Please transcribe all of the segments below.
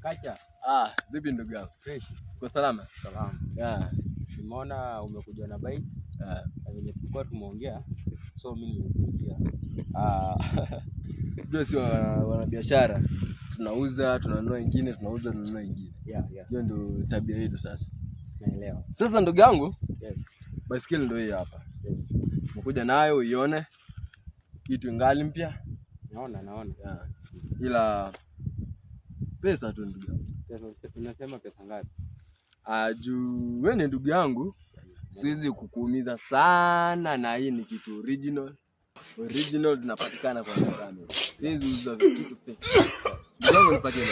Kacha. Vipi ndugu yangu? Fresh. Kwa salama? Salama. Yeah. Nimeona umekuja na bike. Vile tulikuwa tumeongea. So mimi nimekuja. Ndio si wana biashara. Tunauza, tunanunua nyingine, tunauza, tunanunua nyingine. Yeah. Hiyo ndio tabia yetu sasa. Naelewa. Sasa ndugu yangu, Yes. Baiskeli ndio hii hapa. Yes. Umekuja nayo uione. Kitu ngali mpya. Naona. Yeah. Ila pesa tu ndugu yangu. Pesa unasema pesa ngapi? Juu wewe ni ndugu yangu, siwezi kukuumiza sana, na hii ni kitu original. Original zinapatikana kwa mtandao. Siwezi uza kitu fake. Ndio nipatie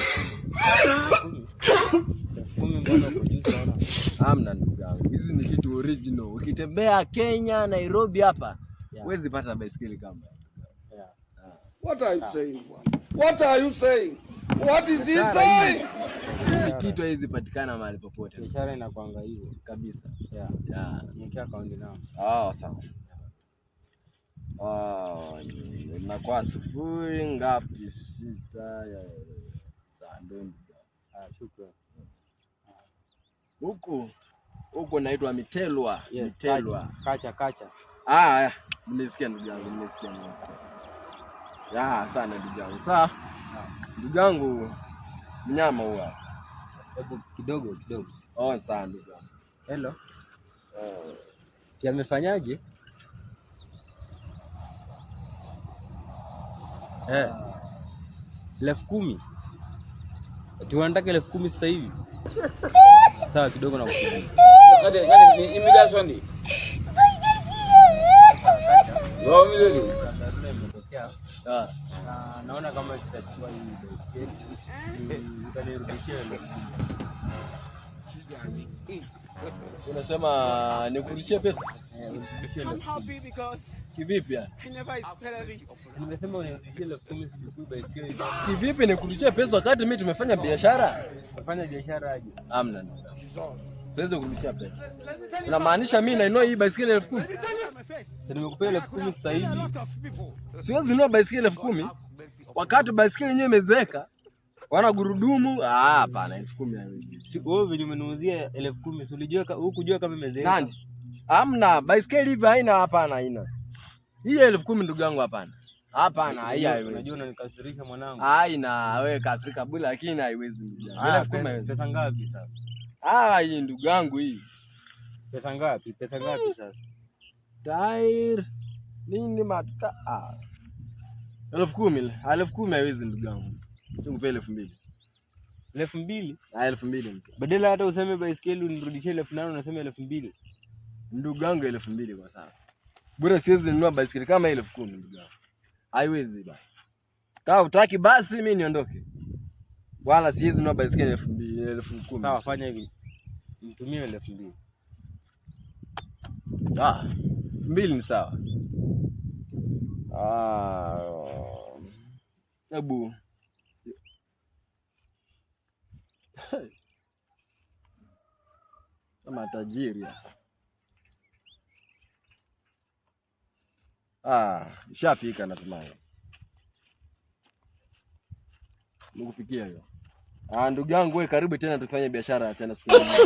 Amna ndugu yangu. Hizi ni kitu original. Ukitembea Kenya, Nairobi hapa, huwezi pata baiskeli kama. What are you saying? What are you saying? What is this saying? Kitu hizi patikana mahali popote. Biashara inakuanga hivyo kabisa. Yeah. Nikia akaunti nao. Sawa. Inakuwa 0 ngapi? 6 ya ndio. Shukrani. Huko naitwa Mitelwa. Yes, Mitelwa. Kacha. Nimesikia ndugu yangu, nimesikia. Sana ndugu yangu. Sawa. Ndugu yangu mnyama huwa. Hebu kidogo. Sawa ndugu yangu. Hello. Amefanyaje? 10,000. Tunataka 10,000 sasa hivi. Sawa kidogo na kukuja. Ni immigration ni. Wao milele. Naona kama tutachukua hii baiskeli. Utanirudishia ile. Unasema nikurudishie pesa? I'm happy because kivipi? I never expected it. Nimesema unirudishie 10,000 kwa baiskeli. Kivipi nikurudishie pesa wakati mimi tumefanya biashara? Tumefanya biashara aje? Amna. Siwezi kurudishia pesa. Unamaanisha mimi nainua hii baiskeli 10,000? Sasa nimekupea 10,000 sasa hivi. Siwezi nunua baiskeli 10,000 wakati baiskeli yenyewe imezeeka. Wana gurudumu? Hapana, 10,000. Siku wewe vile umenuuzia 10,000, si ulijua hukujua kama imezeeka? Nani? Hamna, baiskeli hivi haina, hapana haina. Hii 10,000 ndugu yangu hapana. Hapana, hii haiwezi. Unajua unanikasirisha mwanangu. Haina, wewe kasirika bure lakini haiwezi. 10,000 pesa ngapi sasa? Hii ndugu yangu hii. Pesa ngapi sasa? Tair nini matka? 10,000. 10,000 haiwezi ndugu yangu. Nikupe 2,000. 2,000? 2,000 mtu. Badala hata useme baiskeli unirudishie 8,000 unasema 2,000. Ndugu yangu 2,000 kwa sawa. Bure siwezi nunua baiskeli kama 10,000 ndugu yangu. Haiwezi bana. Kama utaki basi mimi niondoke. Wala siwezi nunua baiskeli 10,000. Sawa, fanya hivi. Nitumie 2,000. 2,000 ni sawa. Hebu kama tajiri. Ishafika natumai. Nikufikia hiyo. Ndugu yangu wewe karibu tena tufanye biashara tena siku nyingine.